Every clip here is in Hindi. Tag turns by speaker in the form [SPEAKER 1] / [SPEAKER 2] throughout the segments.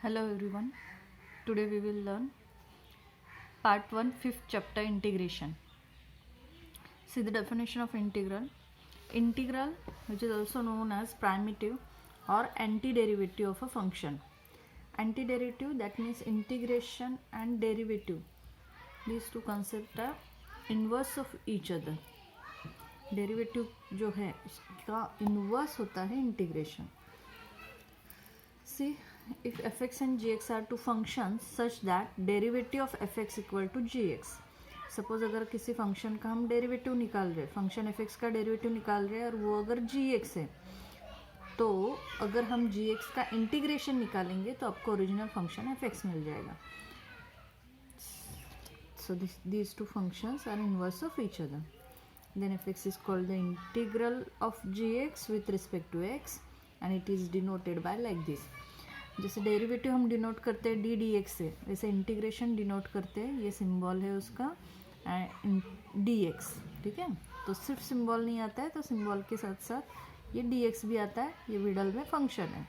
[SPEAKER 1] Hello everyone. Today we will learn part 1, 5th chapter, integration. See the definition of integral. Integral, which is also known as primitive or antiderivative of a function. Antiderivative, that means integration and derivative. These two concepts are inverse of each other. Derivative जो है उसका inverse होता है integration. See, if fx and gx are two functions such that derivative of fx equal to gx. Suppose अगर किसी फंक्शन का हम डेरिवेटिव निकाल रहे हैं, फंक्शन fx का डेरिवेटिव निकाल रहे हैं और वो अगर gx है, तो अगर हम gx का इंटीग्रेशन निकालेंगे तो आपको ओरिजिनल फंक्शन fx मिल जाएगा. So these two functions are inverse of each other. Then fx is called the integral of gx with respect to x and it is denoted by like this. जैसे डेरिवेटिव हम डिनोट करते हैं डी डी एक्स से, वैसे इंटीग्रेशन डिनोट करते हैं, ये सिंबल है उसका डी एक्स. ठीक है, तो सिर्फ सिंबल नहीं आता है, तो सिंबल के साथ साथ ये डी एक्स भी आता है. ये मिडल में फंक्शन है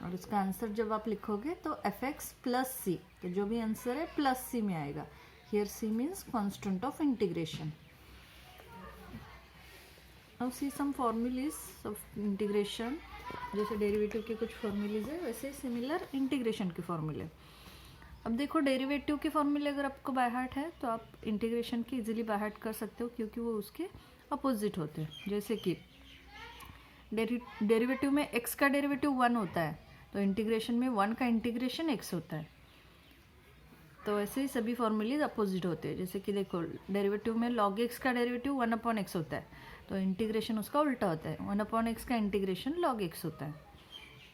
[SPEAKER 1] और इसका आंसर जब आप लिखोगे तो एफ एक्स प्लस सी, तो जो भी आंसर है प्लस सी में आएगा. Here C means constant of integration. Now see some formulae of integration. जैसे डेरिवेटिव के कुछ फॉर्मूलेज है, वैसे सिमिलर इंटीग्रेशन के फॉर्मूले. अब देखो, डेरिवेटिव के फॉर्मूले अगर आपको बाय हार्ट है तो आप इंटीग्रेशन की इजीली बाय हार्ट कर सकते हो, क्योंकि वो उसके अपोजिट होते हैं. जैसे कि डेरिवेटिव में x का डेरिवेटिव 1 होता है, तो इंटीग्रेशन में 1 का इंटीग्रेशन x होता है. तो ऐसे ही सभी फॉर्मूलेज अपोजिट होते हैं. जैसे कि देखो, डेरिवेटिव में log x का डेरिवेटिव 1/x होता है, तो इंटीग्रेशन उसका उल्टा होता है. 1/x का इंटीग्रेशन log x होता है.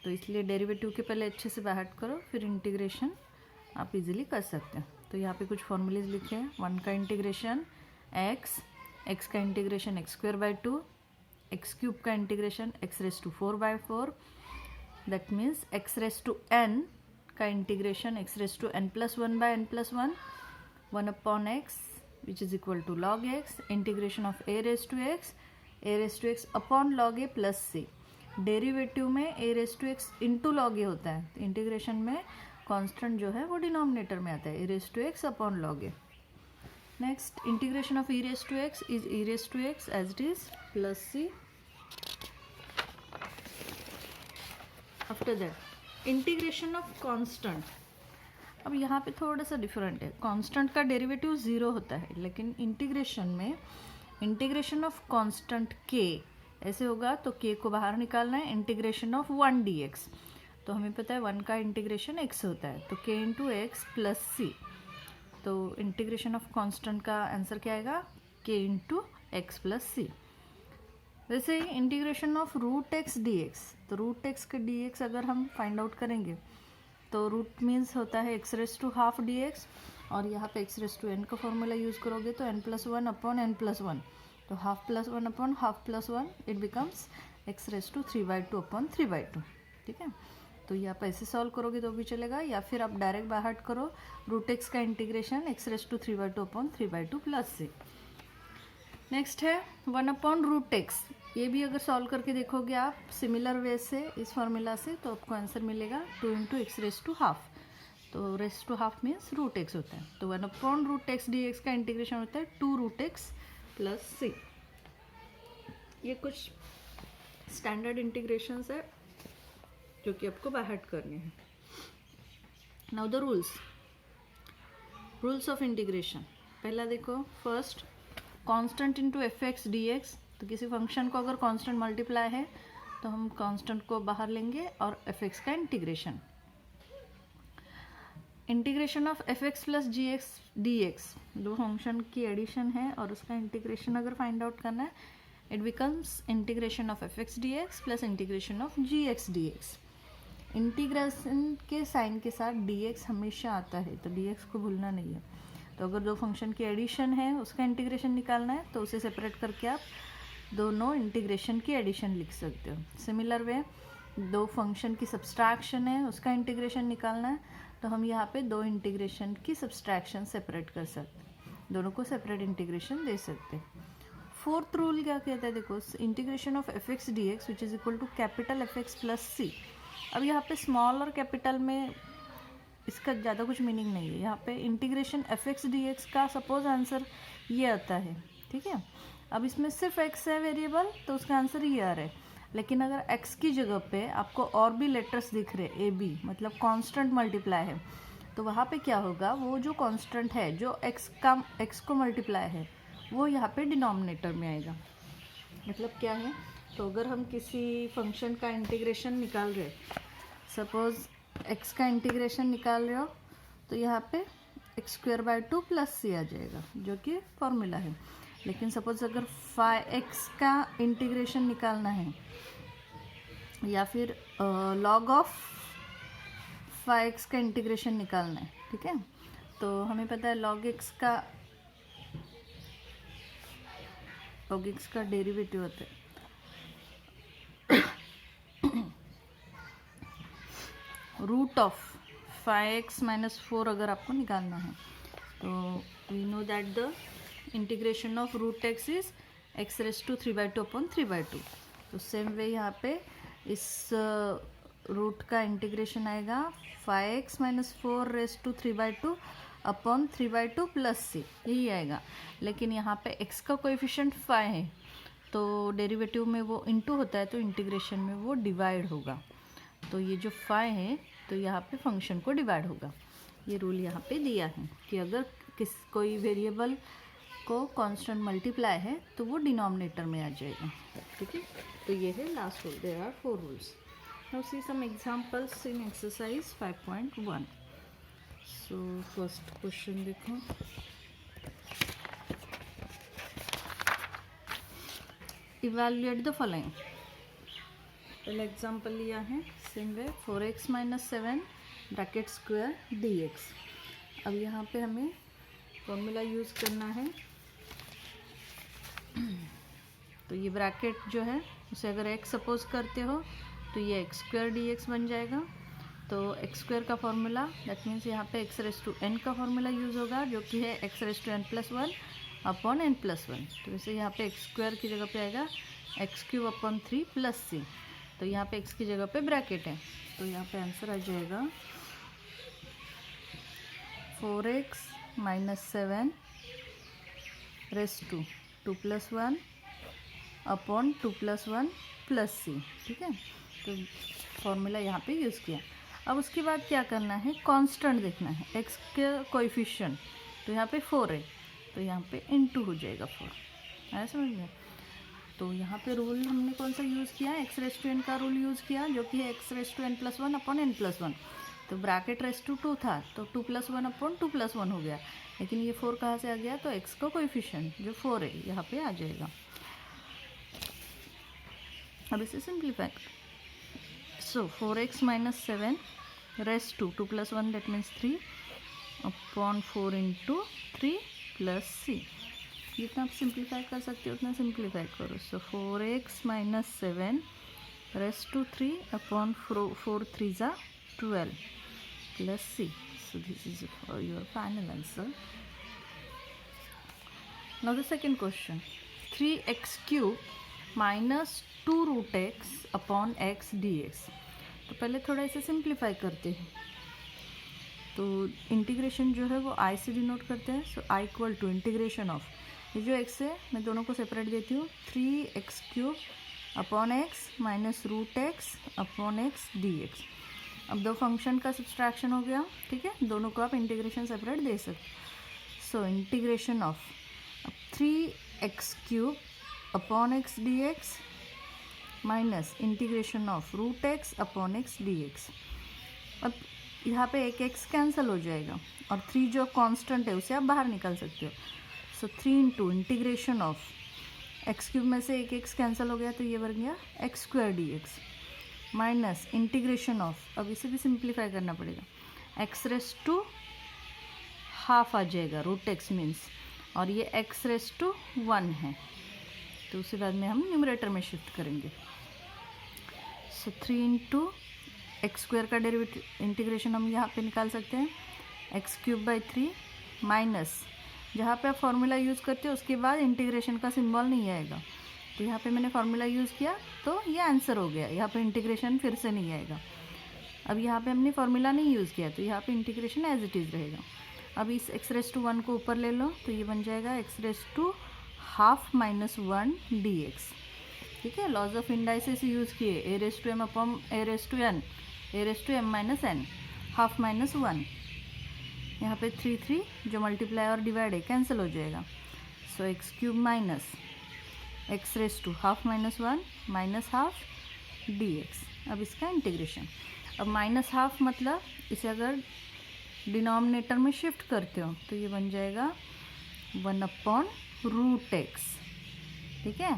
[SPEAKER 1] तो इसलिए डेरिवेटिव के पहले अच्छे से बाय हार्ट करो, फिर इंटीग्रेशन आप इजीली कर सकते हैं. तो यहाँ पे कुछ फॉर्मूलेज लिखे हैं. 1 का इंटीग्रेशन x का इंटीग्रेशन x²/2, x³ का integration x⁴/4, that means x⁴n का integration x⁴n+1/n+1, 1/x which is equal to log x, integration of a⁴x upon log a plus c. Derivative में a⁴x इंटू log a होता है, तो इंटीग्रेशन में कांस्टेंट जो है वो डिनोमिनेटर में आता है, a⁴x upon log a. Next, integration of e⁴x is e⁴x as it is plus c. After that integration of constant. अब यहाँ पे थोड़ा सा डिफरेंट है. कांस्टेंट का डेरिवेटिव 0 होता है, लेकिन इंटीग्रेशन में इंटीग्रेशन ऑफ कांस्टेंट k ऐसे होगा, तो k को बाहर निकालना है. इंटीग्रेशन ऑफ 1 dx, तो हमें पता है 1 का इंटीग्रेशन x होता है, तो k इंटू एक्स प्लस सी. तो इंटीग्रेशन ऑफ कांस्टेंट का आंसर क्या आएगा? k इंटू एक्स प्लस सी. वैसे ही इंटीग्रेशन ऑफ √x dx, तो √x के dx अगर हम फाइंड आउट करेंगे तो रूट मीन्स होता है x⁻² dx, और यहाँ पे x⁻n का फॉर्मूला यूज़ करोगे तो n+1/n+1, तो ½ +1/½ इट बिकम्स x⁻³ ठीक है. तो ये आप ऐसे सॉल्व करोगे तो भी चलेगा, या फिर आप डायरेक्ट बाय हार्ट करो. √x का इंटीग्रेशन x⁻³ प्लस सी. नेक्स्ट है 1/√x. ये भी अगर सॉल्व करके देखोगे आप सिमिलर वे से इस फॉर्मूला से, तो आपको आंसर मिलेगा 2 × x⁻². तो x⁻² मीन्स √x होता है, तो 1/√x dx का इंटीग्रेशन होता है 2√x प्लस सी. ये कुछ स्टैंडर्ड इंटीग्रेशंस है जो कि आपको बाय हार्ट करने हैं. Now the rules of integration. पहला देखो, first constant into fx dx. तो किसी फंक्शन को अगर कांस्टेंट मल्टीप्लाई है तो हम कांस्टेंट को बाहर लेंगे और fx का integration. Integration of fx plus gx dx, दो फंक्शन की एडिशन है और उसका इंटीग्रेशन अगर फाइंड आउट करना है, it becomes integration of fx dx plus integration of gx dx. Integration के साइन के साथ dx हमेशा आता है, तो dx को भूलना नहीं है. तो अगर दो फंक्शन की एडिशन है उसका इंटीग्रेशन निकालना है, तो उसे सेपरेट करके आप दोनों इंटीग्रेशन की एडिशन लिख सकते हो. सिमिलर वे, दो फंक्शन की सब्सट्रैक्शन है उसका इंटीग्रेशन निकालना है, तो हम यहाँ पे दो इंटीग्रेशन की सब्सट्रैक्शन सेपरेट कर सकते हैं, दोनों को सेपरेट इंटीग्रेशन दे सकते हैं. फोर्थ रूल क्या कहता है, देखो, integration of fx dx which is equal to capital fx plus C. अब यहाँ पे स्मॉल और कैपिटल में इसका ज़्यादा कुछ मीनिंग नहीं है। यहाँ पे integration F x D x का सपोज आंसर ये आता है, ठीक है। अब इसमें सिर्फ एक्स है वेरिएबल, तो उसका आंसर ये आ रहा है। लेकिन अगर एक्स की जगह पे आपको और भी लेटर्स दिख रहे, ए बी मतलब कांस्टेंट मल्टीप्लाई है, तो वहाँ पे क्या होगा, वो जो कांस्टेंट है जो एक्स को मल्टीप्लाई है वो यहाँ पे डिनोमिनेटर में आएगा। मतलब क्या है, तो अगर हम किसी फंक्शन का इंटीग्रेशन निकाल रहे, सपोज एक्स का इंटीग्रेशन निकाल रहे हो, तो यहाँ पे एक्स स्क्वायर बाय 2 प्लस सी आ जाएगा जो कि फॉर्मूला है। लेकिन सपोज अगर 5x का इंटीग्रेशन निकालना है या फिर लॉग ऑफ 5x का इंटीग्रेशन निकालना है, ठीक है, तो हमें पता है log x का डेरिवेटिव होता है रूट ऑफ 5x माइनस 4 अगर आपको निकालना है, तो we know that the integration of root X is X raise to 3/2 upon 3/2। तो सेम वे यहाँ पे इस रूट का इंटीग्रेशन आएगा 5x minus 4 raise to 3/2 upon 3/2 plus C, यही आएगा। लेकिन यहाँ पे x का कोएफिशिएंट 5 है, तो डेरिवेटिव में वो इंटू होता है, तो इंटीग्रेशन में वो डिवाइड होगा। तो ये जो 5 है तो यहाँ पे फंक्शन को डिवाइड होगा। ये रूल यहाँ पे दिया है कि अगर कोई वेरिएबल को कांस्टेंट मल्टीप्लाई है तो वो डिनोमिनेटर में आ जाएगा, ठीक है। तो ये है last rule. There are 4 rules. Now see some examples in exercise 5.1। So first question देखो, इवैल्यूएट द फॉलोइंग। पहले एग्जांपल लिया है same way 4x minus 7 bracket square dx। अब यहाँ पे हमें फॉर्मूला यूज़ करना है। तो ये ब्रैकेट जो है उसे अगर x सपोज करते हो तो ये एक्स स्क्वायर dx बन जाएगा। तो एक्स स्क्वायर का फॉर्मूला दैट मीन्स यहाँ पे एक्स रेस टू n का फॉर्मूला यूज़ होगा जो कि है x raise to n+1 upon n+1। तो वैसे यहाँ पे एक्स स्क्वायर की जगह पे आएगा x³ अपॉन 3 प्लस सी। तो यहाँ पे x की जगह पे ब्रैकेट है, तो यहाँ पे आंसर आ जाएगा 4x minus 7 raise to 2+1 upon 2+1 plus C, ठीक है। तो फॉर्मूला यहाँ पे यूज़ किया। अब उसके बाद क्या करना है, कांस्टेंट देखना है x के कोएफिशिएंट। तो यहाँ पे 4 है, तो यहाँ पे इनटू हो जाएगा 4, आया समझ में। तो यहाँ पे रूल हमने कौन सा यूज़ किया, एक्स रेस टू एन का रूल यूज़ किया जो कि है x raise to n+1 upon n+1। तो ब्रैकेट रेस टू 2 था, तो 2+1 अपॉन 2+1 हो गया। लेकिन ये 4 कहाँ से आ गया, तो x का कोएफिशिएंट जो 4 है यहाँ पे आ जाएगा। अब इसे simplify, so 4x minus 7 raise to 2+1 that means 3 upon 4 into 3 plus C. जितना आप सिंप्लीफाई कर सकते हो उतना सिंप्लीफाई करो। So 4x minus 7 raise to 3 upon 4 3 ज़ा 12 plus C. So this is your final answer. Now the second question, 3x³ minus 2 root X upon X dx। तो पहले थोड़ा इसे सिंप्लीफाई करते हैं। तो इंटीग्रेशन जो है वो i से डिनोट करते हैं। So i equal to integration of, ये जो x है मैं दोनों को सेपरेट देती हूँ, 3x³ upon X minus root X upon X dx। अब दो फंक्शन का सब्सट्रैक्शन हो गया, ठीक है, दोनों को आप इंटीग्रेशन सेपरेट दे सकते। So integration of 3x³ upon X dx minus integration of root X upon X dx। अब यहाँ पे एक x कैंसिल हो जाएगा और 3 जो कांस्टेंट है उसे आप बाहर निकाल सकते हो। सो 3 इंटू इंटीग्रेशन ऑफ x³ में से एक x कैंसिल हो गया तो ये बन गया x² dx minus integration of, अब इसे भी सिंप्लीफाई करना पड़ेगा, x रेस टू हाफ आ जाएगा रूट एक्स मीन्स, और ये x रेस टू 1 है, तो उसके बाद में हम न्यूमरेटर में शिफ्ट करेंगे। सो 3 इंटू x² का डेरिवेटिव इंटीग्रेशन हम यहाँ पे निकाल सकते हैं, x³/3 माइनस जहाँ पे आप फार्मूला यूज़ करते हो उसके बाद इंटीग्रेशन का सिंबल नहीं आएगा। तो यहाँ पे मैंने फार्मूला यूज़ किया तो ये आंसर हो गया, यहाँ पे इंटीग्रेशन फिर से नहीं आएगा। अब यहाँ पे हमने फॉर्मूला नहीं यूज़ किया, तो यहाँ पे इंटीग्रेशन एज इट इज़ रहेगा। अब इस x⁻1 को ऊपर ले लो, तो ये बन जाएगा x⁻½ - 1 dx। ठीक है, लॉज ऑफ इंडाइसिस यूज़ किए, a⁻m अपॉन a⁻n, a⁻m-n, ½ - 1। यहाँ पे 3 जो मल्टीप्लाई और डिवाइड है कैंसिल हो जाएगा। सो x³ माइनस x⁻½ - 1 -½ dx। अब इसका इंटीग्रेशन, अब -½ मतलब इसे अगर डिनोमिनेटर में शिफ्ट करते हो तो ये बन जाएगा 1/√x। ठीक है,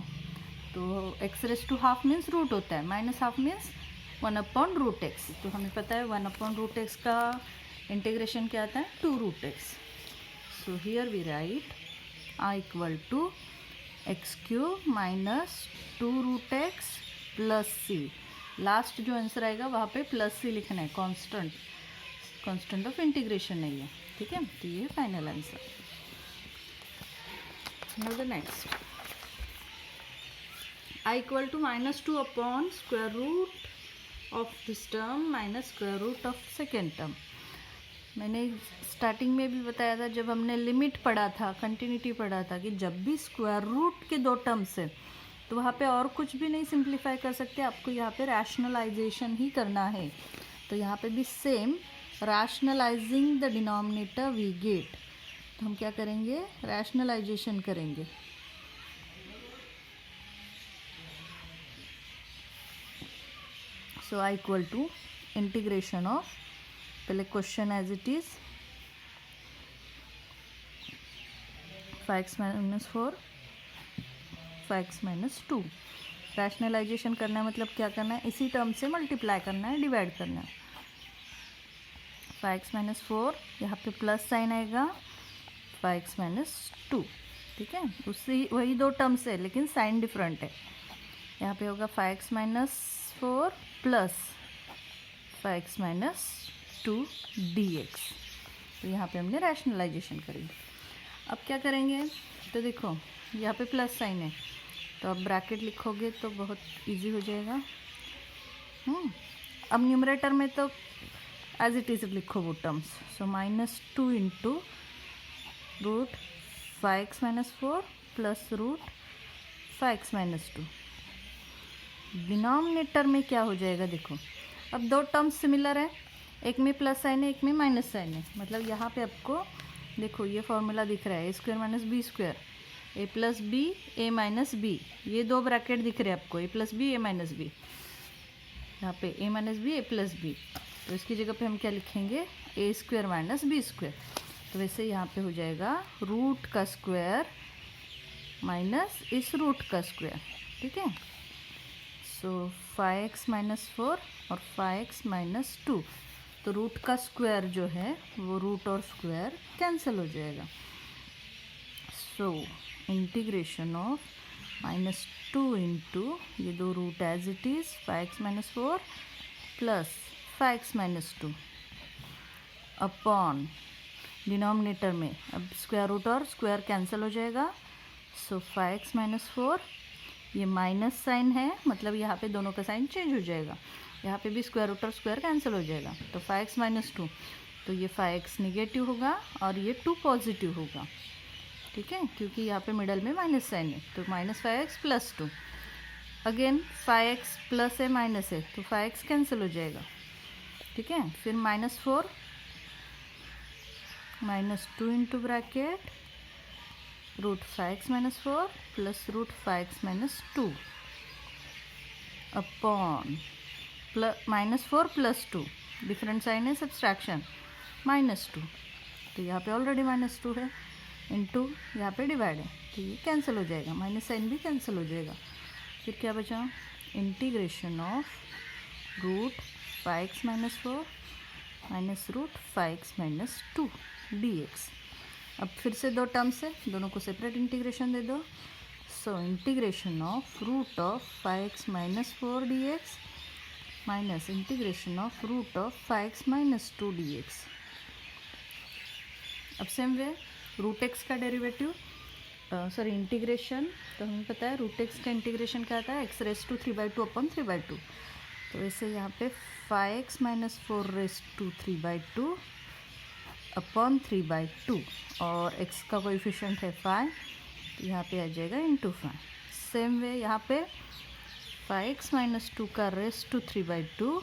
[SPEAKER 1] तो x⁻² मीन्स रूट होता है, -½ मीन्स 1/√x। तो हमें पता है 1/√x का इंटीग्रेशन क्या आता है, 2√x। So here we write I = x³ - 2√x + c। Last जो आंसर आएगा वहाँ पे +c लिखना है, कांस्टेंट ऑफ इंटीग्रेशन नहीं है। ठीक है, तो ये final answer. Now the next, I = -2 upon √ of this term minus √ of second term. मैंने स्टार्टिंग में भी बताया था, जब हमने लिमिट पढ़ा था, कंटिन्यूटी पढ़ा था, कि जब भी स्क्वायर रूट के 2 टर्म्स है तो वहाँ पे और कुछ भी नहीं सिंप्लीफाई कर सकते, आपको यहाँ पे रैशनलाइजेशन ही करना है। तो यहाँ पे भी same, rationalising the denominator we get. तो हम क्या करेंगे, रैशनलाइजेशन करेंगे। सो I = इंटीग्रेशन ऑफ, पहले question as it is 5x - 4 5x - 2। Rationalisation करना है मतलब क्या करना है, इसी टर्म से मल्टीप्लाई करना है, डिवाइड करना है। 5x - 4, यहाँ पे प्लस साइन आएगा, 5x - 2। ठीक है, उसी वही 2 टर्म्स है लेकिन साइन डिफरेंट है। यहाँ पे होगा 5x - 4 प्लस 5x - 2 dx। तो यहाँ पे हमने रैशनलाइजेशन करेंगे। अब क्या करेंगे, तो देखो यहाँ पे प्लस साइन है, तो अब ब्रैकेट लिखोगे तो बहुत इजी हो जाएगा। अब न्यूमरेटर में तो एज इट इज लिखो वो टर्म्स। सो -2 × √5x - 4 प्लस √5x - 2। डिनोमिनेटर में क्या हो जाएगा, देखो अब 2 टर्म्स सिमिलर है, एक में प्लस साइन है, एक में माइनस साइन है। मतलब यहाँ पे आपको देखो ये फॉर्मूला दिख रहा है, a² - b², a + b a - b। ये 2 ब्रैकेट दिख रहे हैं आपको, a + b a - b। यहाँ पे a - b a + b, तो इसकी जगह पे हम क्या लिखेंगे, a² - b²। तो वैसे यहाँ पे हो जाएगा रूट का स्क्वायर माइनस इस रूट का स्क्वायर। ठीक है, सो 5x - 4 और 5x - 2, तो रूट का स्क्वायर जो है वो रूट और स्क्वायर कैंसिल हो जाएगा। सो इंटीग्रेशन ऑफ -2 × ये 2 root as it is 5x - 4 plus 5x - 2 upon denominator में अब स्क्वायर रूट और स्क्वायर कैंसिल हो जाएगा। सो 5x - 4, ये माइनस साइन है मतलब यहाँ पे दोनों का साइन चेंज हो जाएगा, यहाँ पे भी स्क्वायर रूट और स्क्वायर कैंसिल हो जाएगा। तो 5x - 2, तो ये 5x निगेटिव होगा और ये 2 पॉजिटिव होगा। ठीक है, क्योंकि यहाँ पे मिडल में माइनस साइन है, तो -5x + 2। अगेन 5x प्लस है माइनस है, तो 5x कैंसिल हो जाएगा। ठीक है, फिर -4 -2 × bracket √5x - 4 plus √5x - 2 upon -4 + 2, different sign है, सब्सट्रैक्शन -2, तो यहाँ पे ऑलरेडी -2 है, इनटू यहाँ पे डिवाइड है, तो ये कैंसिल हो जाएगा, माइनस साइन भी कैंसिल हो जाएगा। फिर क्या बचा, integration of √5x - 4 minus √5x - 2 dx। अब फिर से 2 टर्म्स है, दोनों को सेपरेट इंटीग्रेशन दे दो। सो integration of √5x - 4 dx minus integration of √5x - 2 dx। अब सेम वे √x का डेरिवेटिव, सॉरी इंटीग्रेशन, तो हमें पता है √x का इंटीग्रेशन क्या आता है, x⁻³ / 2 अपॉन 3/2। तो वैसे यहाँ पे 5x माइनस 4^3/2 अपॉन 3/2 और x का कोएफिशिएंट है 5, तो यहाँ पे आ जाएगा इंटू 5। सेम वे यहाँ पे 5x माइनस 2 का रेस्ट टू 3/2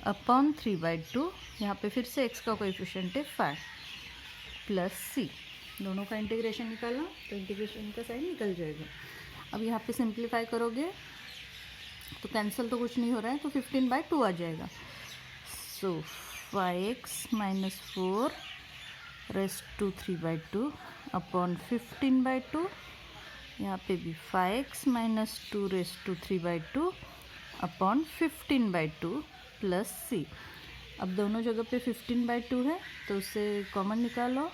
[SPEAKER 1] अपॉन 3/2, यहाँ पे फिर से x का कोएफिशिएंट है 5 प्लस c, दोनों का इंटीग्रेशन निकालना तो इंटीग्रेशन का साइन निकल जाएगा। अब यहाँ पे सिंप्लीफाई करोगे तो कैंसिल तो कुछ नहीं हो रहा है, तो 15/2 आ जाएगा। So 5x minus 4 raised to 3/2 upon 15/2, यहाँ पे भी 5x minus 2 raised to 3/2 upon 15/2 plus c। अब दोनों जगह पे 15/2 है तो उसे कॉमन निकालो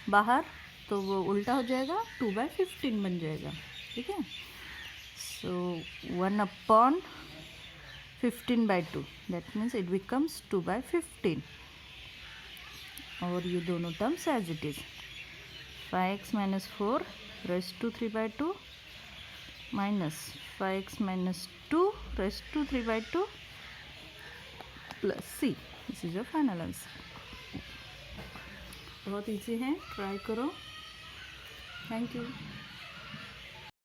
[SPEAKER 1] बाहर, तो वो उल्टा हो जाएगा, 2/15 बन जाएगा। ठीक है, so 1 upon 15/2, that means it becomes 2/15। और ये दोनों terms as it is, 5x minus 4 raised to 3/2 minus 5x minus 2 raised to 3/2 plus c। This is your final answer. बहुत ईजी है, ट्राई करो। Thank you.